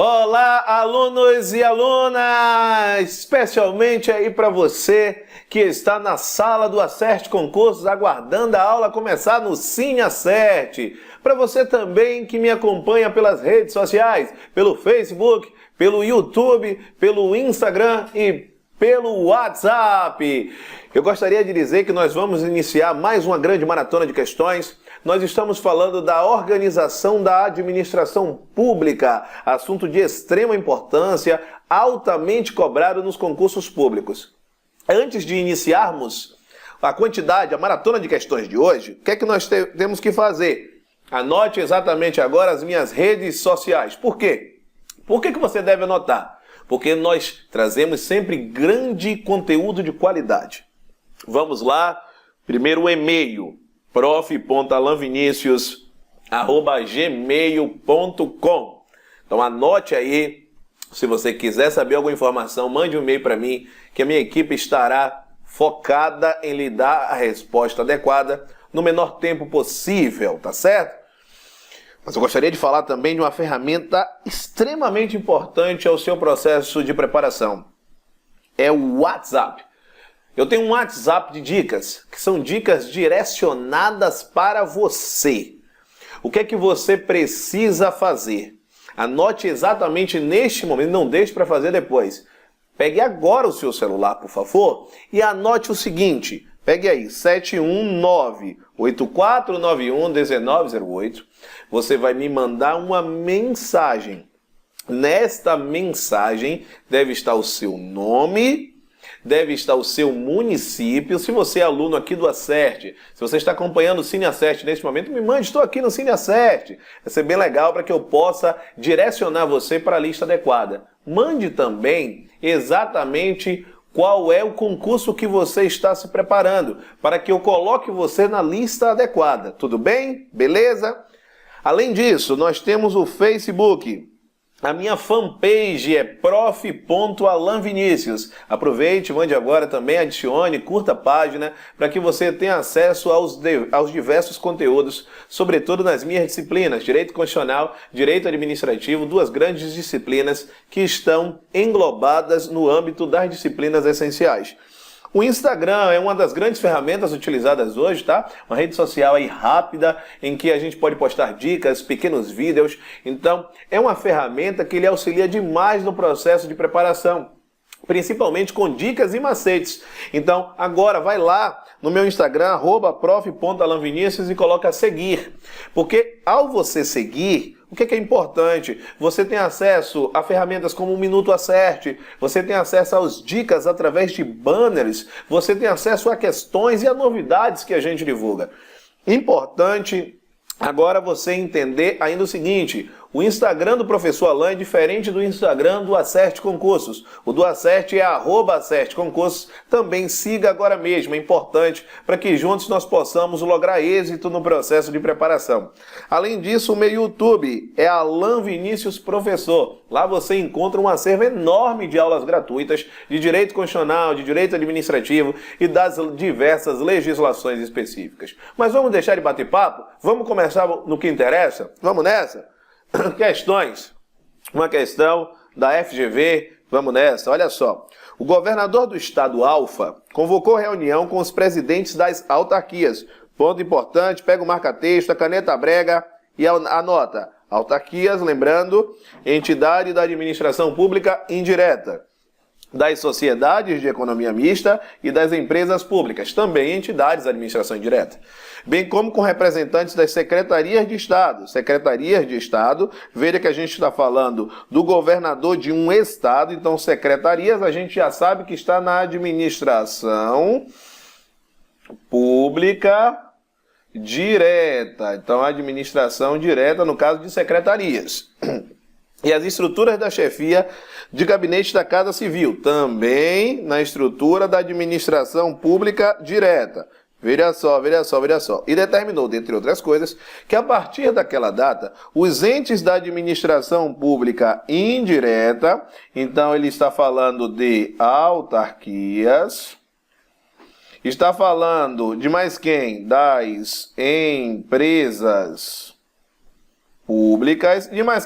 Olá, alunos e alunas! Especialmente aí para você que está na sala do Acerte Concursos aguardando a aula começar no Cine Acerte. Para você também que me acompanha pelas redes sociais, pelo Facebook, pelo YouTube, pelo Instagram e pelo WhatsApp. Eu gostaria de dizer que nós vamos iniciar mais uma grande maratona de questões. Nós estamos falando da organização da administração pública, assunto de extrema importância, altamente cobrado nos concursos públicos. Antes de iniciarmos a maratona de questões de hoje, o que é que nós temos que fazer? Anote exatamente agora as minhas redes sociais. Por quê? Por que você deve anotar? Porque nós trazemos sempre grande conteúdo de qualidade. Vamos lá, primeiro o e-mail, prof.alanvinicius@gmail.com. Então anote aí, se você quiser saber alguma informação, mande um e-mail para mim, que a minha equipe estará focada em lhe dar a resposta adequada no menor tempo possível, tá certo? Mas eu gostaria de falar também de uma ferramenta extremamente importante ao seu processo de preparação. É o WhatsApp. Eu tenho um WhatsApp de dicas, que são dicas direcionadas para você. O que é que você precisa fazer? Anote exatamente neste momento, não deixe para fazer depois. Pegue agora o seu celular, por favor, e anote o seguinte. Pegue aí, 719-8491-1908. Você vai me mandar uma mensagem. Nesta mensagem deve estar o seu nome, deve estar o seu município. Se você é aluno aqui do Acerte, se você está acompanhando o Cine Acerte neste momento, me mande, estou aqui no Cine Acerte. Vai ser bem legal para que eu possa direcionar você para a lista adequada. Mande também exatamente qual é o concurso que você está se preparando, para que eu coloque você na lista adequada. Tudo bem? Beleza? Além disso, nós temos o Facebook. A minha fanpage é prof.alanvinicius. Aproveite, mande agora também, adicione, curta a página, para que você tenha acesso aos diversos conteúdos, sobretudo nas minhas disciplinas, Direito Constitucional, Direito Administrativo, duas grandes disciplinas que estão englobadas no âmbito das disciplinas essenciais. O Instagram é uma das grandes ferramentas utilizadas hoje, tá? Uma rede social aí rápida, em que a gente pode postar dicas, pequenos vídeos. Então, é uma ferramenta que lhe auxilia demais no processo de preparação, principalmente com dicas e macetes. Então, agora vai lá no meu Instagram, @prof.alanvinicius, e coloca seguir. Porque ao você seguir, o que é importante? Você tem acesso a ferramentas como o Minuto Acerte, você tem acesso às dicas através de banners, você tem acesso a questões e a novidades que a gente divulga. Importante agora você entender ainda o seguinte: o Instagram do Professor Alan é diferente do Instagram do Acerte Concursos. O do Acerte é @acerteconcursos. Também siga agora mesmo, é importante para que juntos nós possamos lograr êxito no processo de preparação. Além disso, o meu YouTube é Alan Vinicius Professor. Lá você encontra um acervo enorme de aulas gratuitas de Direito Constitucional, de Direito Administrativo e das diversas legislações específicas. Mas vamos deixar de bater papo? Vamos começar no que interessa? Vamos nessa? Questões. Uma questão da FGV, vamos nessa, olha só. O governador do estado Alfa convocou reunião com os presidentes das autarquias. Ponto importante, pega o marca-texto, a caneta brega e anota. Autarquias, lembrando, entidade da administração pública indireta, das sociedades de economia mista e das empresas públicas, também entidades da administração indireta, bem como com representantes das secretarias de Estado. Secretarias de Estado, veja que a gente está falando do governador de um estado, então secretarias a gente já sabe que está na administração pública direta. Então, administração direta no caso de secretarias. E as estruturas da chefia de gabinete da Casa Civil, também na estrutura da administração pública direta. Veja só. E determinou, dentre outras coisas, que a partir daquela data, os entes da administração pública indireta, então ele está falando de autarquias, está falando de mais quem? Das empresas públicas, de mais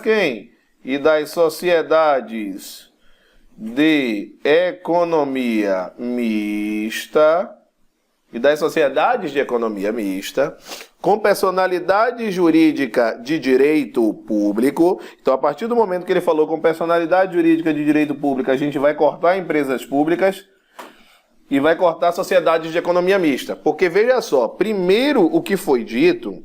quem? e das sociedades de economia mista com personalidade jurídica de direito público. Então, a partir do momento que ele falou com personalidade jurídica de direito público, a gente vai cortar empresas públicas e vai cortar sociedades de economia mista. Porque, veja só, primeiro o que foi dito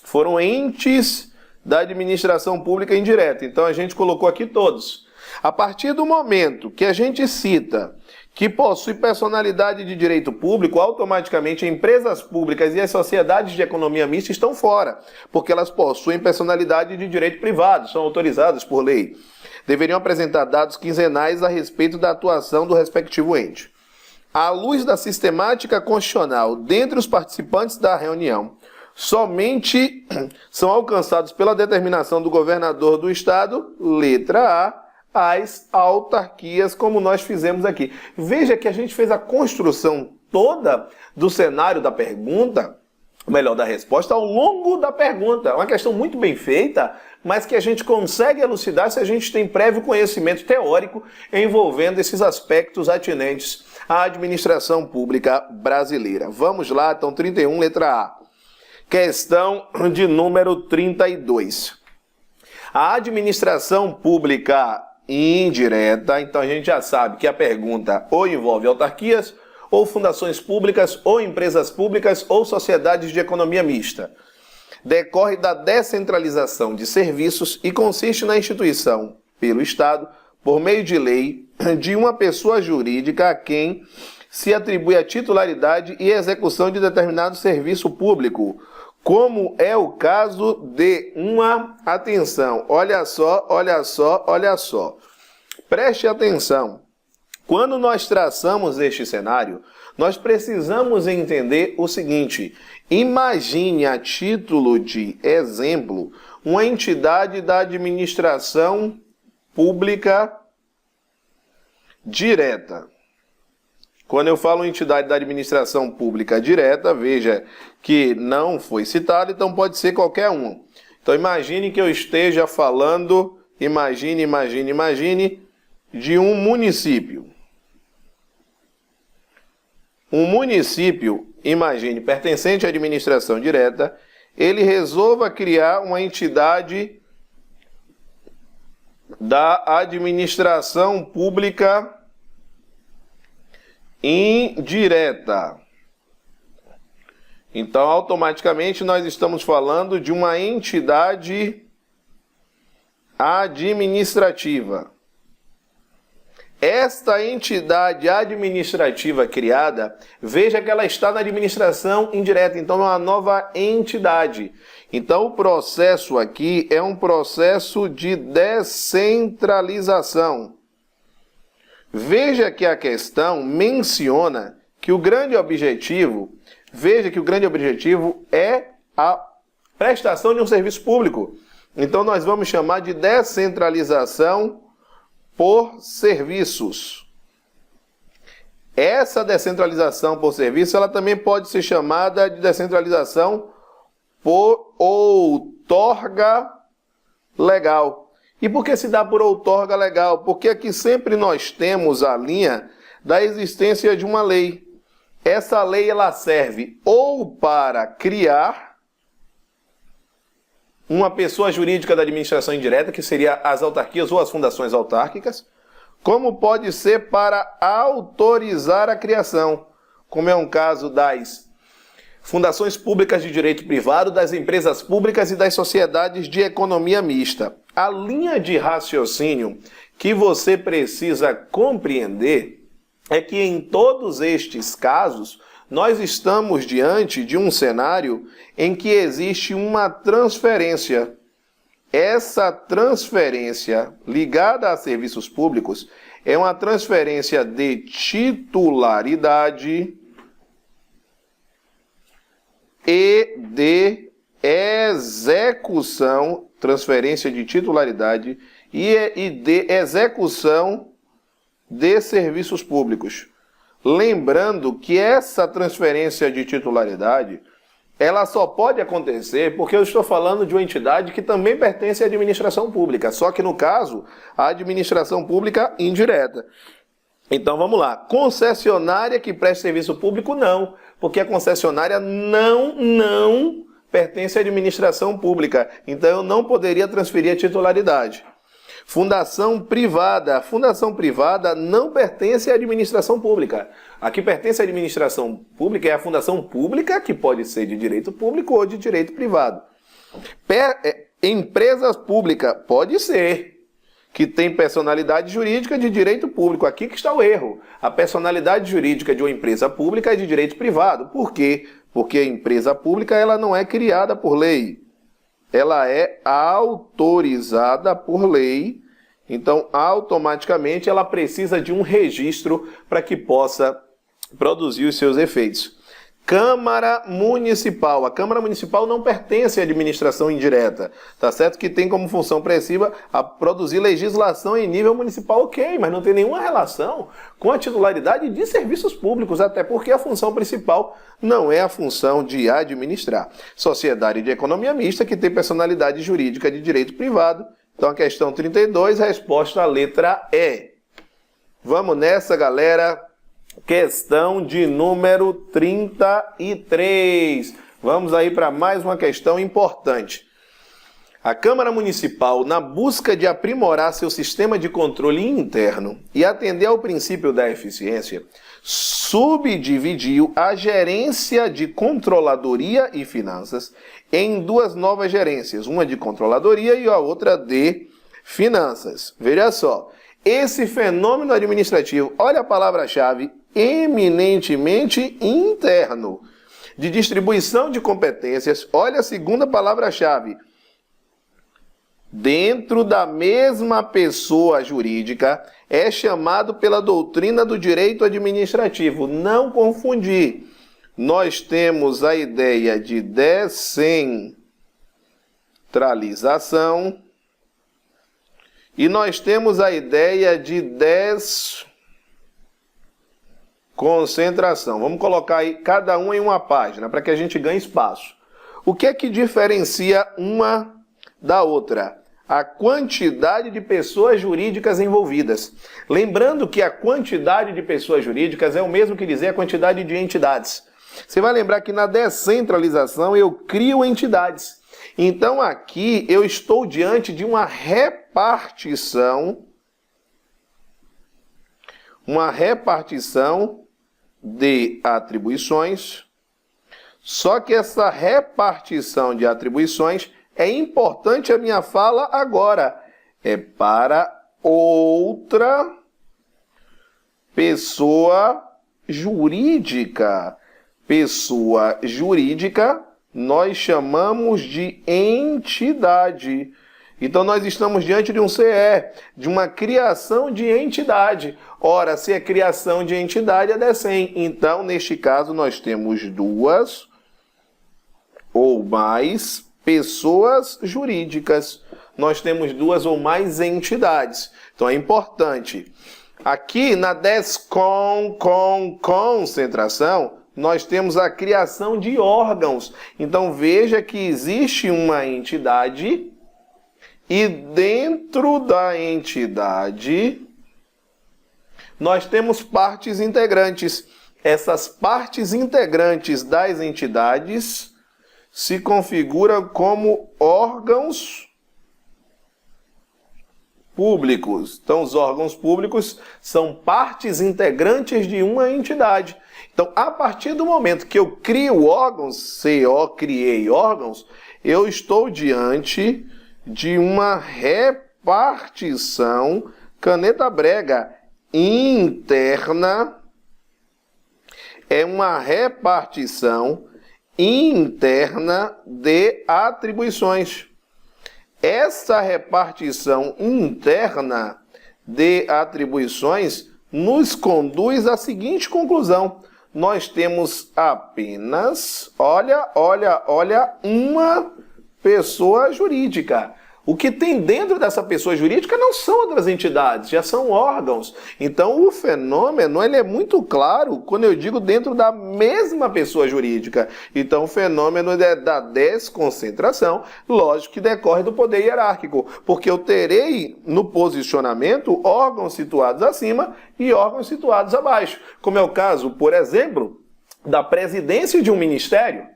foram entes da administração pública indireta. Então, a gente colocou aqui todos. A partir do momento que a gente cita que possui personalidade de direito público, automaticamente empresas públicas e as sociedades de economia mista estão fora, porque elas possuem personalidade de direito privado, são autorizadas por lei. Deveriam apresentar dados quinzenais a respeito da atuação do respectivo ente. À luz da sistemática constitucional dentre os participantes da reunião, somente são alcançados pela determinação do governador do estado, letra A, as autarquias, como nós fizemos aqui. Veja que a gente fez a construção toda do cenário da pergunta, melhor, da resposta, ao longo da pergunta. É uma questão muito bem feita, mas que a gente consegue elucidar se a gente tem prévio conhecimento teórico envolvendo esses aspectos atinentes à administração pública brasileira. Vamos lá, então, 31, letra A. Questão de número 32. A administração pública indireta, então a gente já sabe que a pergunta ou envolve autarquias, ou fundações públicas, ou empresas públicas, ou sociedades de economia mista. Decorre da descentralização de serviços e consiste na instituição, pelo Estado, por meio de lei, de uma pessoa jurídica a quem se atribui a titularidade e execução de determinado serviço público, como é o caso de uma... Atenção, olha só. Preste atenção. Quando nós traçamos este cenário, nós precisamos entender o seguinte. Imagine, a título de exemplo, uma entidade da administração pública direta. Quando eu falo entidade da administração pública direta, veja que não foi citado, então pode ser qualquer um. Então imagine que eu esteja falando, imagine, de um município. Um município, imagine, pertencente à administração direta, ele resolva criar uma entidade da administração pública indireta. Então, automaticamente, nós estamos falando de uma entidade administrativa. Esta entidade administrativa criada, veja que ela está na administração indireta, então é uma nova entidade. Então, o processo aqui é um processo de descentralização. Veja que a questão menciona que o grande objetivo, é a prestação de um serviço público. Então, nós vamos chamar de descentralização por serviços. Essa descentralização por serviço, ela também pode ser chamada de descentralização por outorga legal. E por que se dá por outorga legal? Porque aqui sempre nós temos a linha da existência de uma lei. Essa lei ela serve ou para criar uma pessoa jurídica da administração indireta, que seria as autarquias ou as fundações autárquicas, como pode ser para autorizar a criação, como é um caso das fundações públicas de direito privado, das empresas públicas e das sociedades de economia mista. A linha de raciocínio que você precisa compreender é que em todos estes casos, nós estamos diante de um cenário em que existe uma transferência. Essa transferência ligada a serviços públicos é uma transferência de titularidade e de execução, transferência de titularidade e de execução de serviços públicos. Lembrando que essa transferência de titularidade, ela só pode acontecer porque eu estou falando de uma entidade que também pertence à administração pública, só que no caso, a administração pública indireta. Então vamos lá, concessionária que presta serviço público não, porque a concessionária não pertence à administração pública, então eu não poderia transferir a titularidade. Fundação privada. Fundação privada não pertence à administração pública. A que pertence à administração pública é a fundação pública, que pode ser de direito público ou de direito privado. Empresas públicas, pode ser, que tem personalidade jurídica de direito público. Aqui que está o erro. A personalidade jurídica de uma empresa pública é de direito privado. Por quê? Porque a empresa pública ela não é criada por lei. Ela é autorizada por lei, então automaticamente ela precisa de um registro para que possa produzir os seus efeitos. Câmara Municipal. A Câmara Municipal não pertence à administração indireta, tá certo? Que tem como função principal a produzir legislação em nível municipal, ok, mas não tem nenhuma relação com a titularidade de serviços públicos, até porque a função principal não é a função de administrar. Sociedade de economia mista, que tem personalidade jurídica de direito privado. Então a questão 32, resposta à letra E. Vamos nessa, galera. Questão de número 33. Vamos aí para mais uma questão importante. A Câmara Municipal, na busca de aprimorar seu sistema de controle interno e atender ao princípio da eficiência, subdividiu a gerência de controladoria e finanças em duas novas gerências, uma de controladoria e a outra de finanças. Veja só, esse fenômeno administrativo, olha a palavra-chave, eminentemente interno, de distribuição de competências, olha a segunda palavra-chave, dentro da mesma pessoa jurídica, é chamado pela doutrina do direito administrativo. Não confundir. Nós temos a ideia de descentralização e nós temos a ideia de desconcentração. Vamos colocar aí cada um em uma página para que a gente ganhe espaço. O que é que diferencia uma da outra? A quantidade de pessoas jurídicas envolvidas. Lembrando que a quantidade de pessoas jurídicas é o mesmo que dizer a quantidade de entidades. Você vai lembrar que na descentralização eu crio entidades. Então aqui eu estou diante de uma repartição de atribuições. Só que essa repartição de atribuições é importante a minha fala agora. É para outra pessoa jurídica. Pessoa jurídica nós chamamos de entidade. Então nós estamos diante de um CE, de uma criação de entidade. Ora, se é criação de entidade é DECEM. Então, neste caso, nós temos duas ou mais pessoas jurídicas. Nós temos duas ou mais entidades. Então é importante. Aqui na desconcentração, nós temos a criação de órgãos. Então veja que existe uma entidade e dentro da entidade nós temos partes integrantes. Essas partes integrantes das entidades se configuram como órgãos públicos. Então, os órgãos públicos são partes integrantes de uma entidade. Então, a partir do momento que eu crio órgãos, criei órgãos, eu estou diante de uma repartição, caneta brega, interna. É uma repartição interna de atribuições. Essa repartição interna de atribuições nos conduz à seguinte conclusão. Nós temos apenas, olha, uma pessoa jurídica. O que tem dentro dessa pessoa jurídica não são outras entidades, já são órgãos. Então o fenômeno ele é muito claro quando eu digo dentro da mesma pessoa jurídica. Então o fenômeno é da desconcentração, lógico que decorre do poder hierárquico, porque eu terei no posicionamento órgãos situados acima e órgãos situados abaixo, como é o caso, por exemplo, da presidência de um ministério.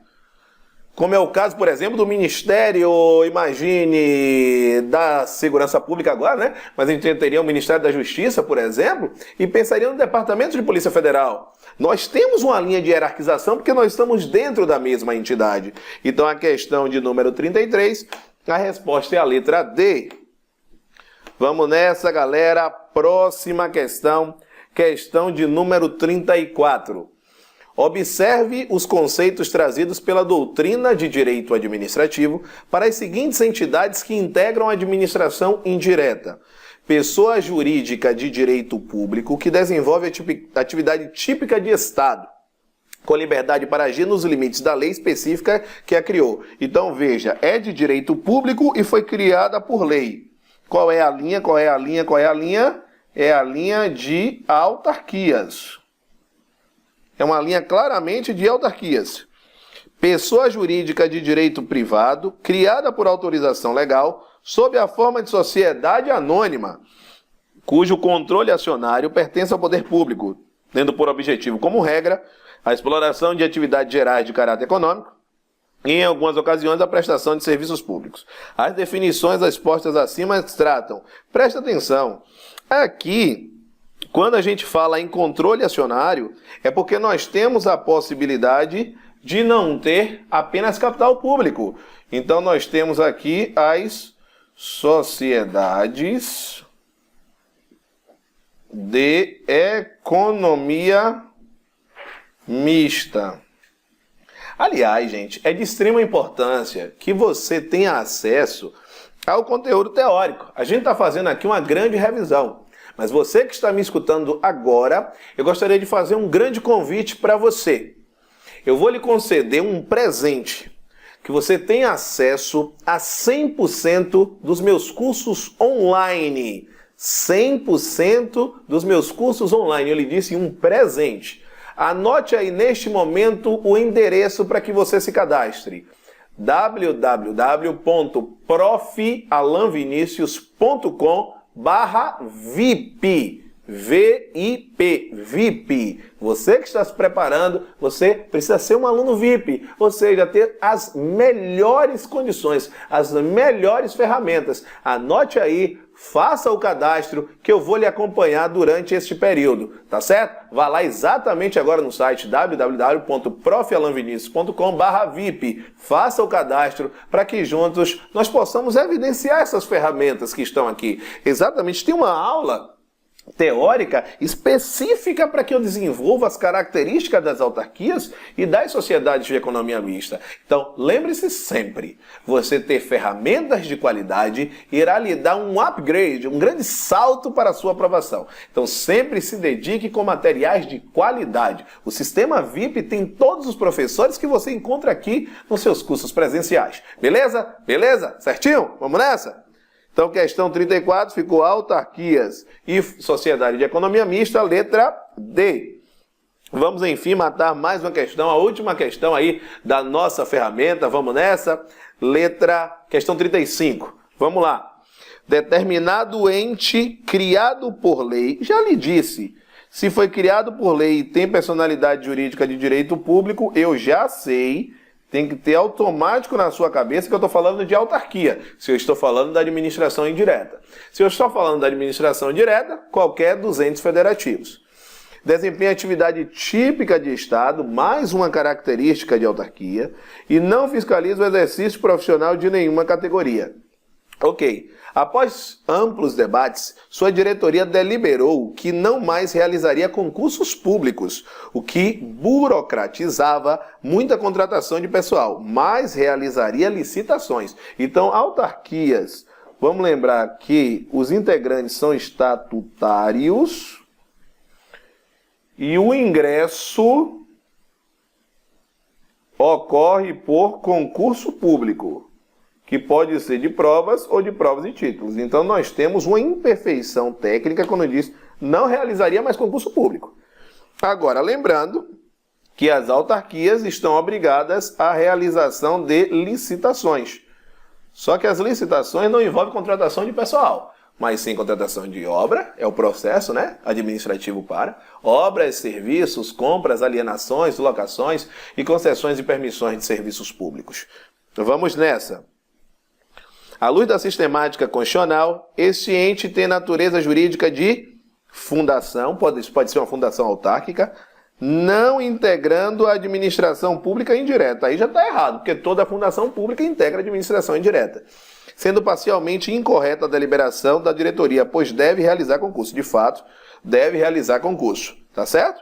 Como é o caso, por exemplo, do Ministério, imagine, da Segurança Pública agora, né? Mas a gente teria o Ministério da Justiça, por exemplo, e pensaria no Departamento de Polícia Federal. Nós temos uma linha de hierarquização porque nós estamos dentro da mesma entidade. Então, a questão de número 33, a resposta é a letra D. Vamos nessa, galera. Próxima questão, questão de número 34. Observe os conceitos trazidos pela doutrina de direito administrativo para as seguintes entidades que integram a administração indireta. Pessoa jurídica de direito público que desenvolve atividade típica de Estado, com liberdade para agir nos limites da lei específica que a criou. Então, veja, é de direito público e foi criada por lei. Qual é a linha? Qual é a linha? Qual é a linha? É a linha de autarquias. É uma linha claramente de autarquias. Pessoa jurídica de direito privado, criada por autorização legal, sob a forma de sociedade anônima, cujo controle acionário pertence ao poder público, tendo por objetivo, como regra, a exploração de atividades gerais de caráter econômico e, em algumas ocasiões, a prestação de serviços públicos. As definições expostas acima tratam. Presta atenção. Aqui, quando a gente fala em controle acionário, é porque nós temos a possibilidade de não ter apenas capital público. Então, nós temos aqui as sociedades de economia mista. Aliás, gente, é de extrema importância que você tenha acesso ao conteúdo teórico. A gente está fazendo aqui uma grande revisão. Mas você que está me escutando agora, eu gostaria de fazer um grande convite para você. Eu vou lhe conceder um presente, que você tenha acesso a 100% dos meus cursos online. 100% dos meus cursos online. Eu lhe disse um presente. Anote aí neste momento o endereço para que você se cadastre. www.profalanvinicius.com/VIP. VIP. Você que está se preparando, você precisa ser um aluno VIP, ou seja, ter as melhores condições, as melhores ferramentas. Anote aí, faça o cadastro que eu vou lhe acompanhar durante este período, tá certo? Vá lá exatamente agora no site www.profalanvinicius.com/VIP. Faça o cadastro para que juntos nós possamos evidenciar essas ferramentas que estão aqui. Exatamente, tem uma aula teórica específica para que eu desenvolva as características das autarquias e das sociedades de economia mista. Então, lembre-se sempre, você ter ferramentas de qualidade irá lhe dar um upgrade, um grande salto para a sua aprovação. Então, sempre se dedique com materiais de qualidade. O sistema VIP tem todos os professores que você encontra aqui nos seus cursos presenciais. Beleza? Beleza? Certinho? Vamos nessa? Então, questão 34 ficou autarquias e sociedade de economia mista, letra D. Vamos, enfim, matar mais uma questão, a última questão aí da nossa ferramenta. Vamos nessa? Questão 35. Vamos lá. Determinado ente criado por lei, já lhe disse, se foi criado por lei e tem personalidade jurídica de direito público, eu já sei. Tem que ter automático na sua cabeça que eu estou falando de autarquia, se eu estou falando da administração indireta. Se eu estou falando da administração direta, qualquer dos entes federativos. Desempenha atividade típica de Estado, mais uma característica de autarquia, e não fiscaliza o exercício profissional de nenhuma categoria. Ok. Após amplos debates, sua diretoria deliberou que não mais realizaria concursos públicos, o que burocratizava muita contratação de pessoal, mas realizaria licitações. Então, autarquias, vamos lembrar que os integrantes são estatutários e o ingresso ocorre por concurso público. que pode ser de provas ou de provas e títulos. Então nós temos uma imperfeição técnica quando diz não realizaria mais concurso público. Agora, lembrando que as autarquias estão obrigadas à realização de licitações. Só que as licitações não envolvem contratação de pessoal, mas sim contratação de obra, é o processo, né, administrativo para obras, serviços, compras, alienações, locações e concessões e permissões de serviços públicos. Vamos nessa. À luz da sistemática constitucional, este ente tem natureza jurídica de fundação, pode ser uma fundação autárquica, não integrando a administração pública indireta. Aí já está errado, porque toda fundação pública integra a administração indireta. Sendo parcialmente incorreta a deliberação da diretoria, pois deve realizar concurso. De fato, deve realizar concurso. Tá certo?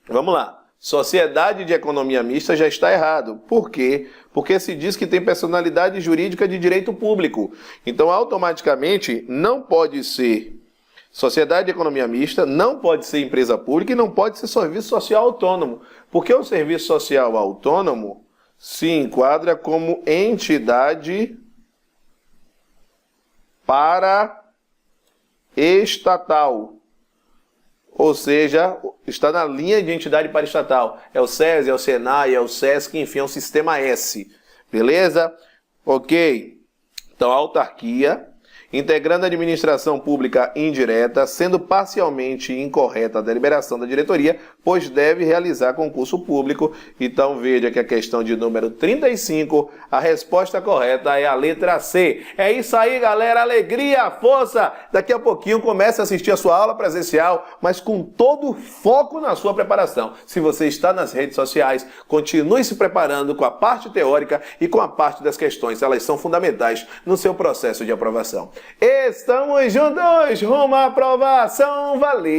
Vamos lá. Sociedade de economia mista já está errado. Por quê? Porque se diz que tem personalidade jurídica de direito público. Então, automaticamente, não pode ser sociedade de economia mista, não pode ser empresa pública e não pode ser serviço social autônomo. Porque o serviço social autônomo se enquadra como entidade paraestatal. Ou seja, está na linha de entidade paraestatal. É o SESI, é o SENAI, é o SESC, enfim, é o sistema S. Beleza? Ok. Então, a autarquia, integrando a administração pública indireta, sendo parcialmente incorreta a deliberação da diretoria, pois deve realizar concurso público. Então, veja que a questão de número 35, a resposta correta é a letra C. É isso aí, galera. Alegria, força! Daqui a pouquinho comece a assistir a sua aula presencial, mas com todo o foco na sua preparação. Se você está nas redes sociais, continue se preparando com a parte teórica e com a parte das questões. Elas são fundamentais no seu processo de aprovação. Estamos juntos rumo à aprovação. Valeu!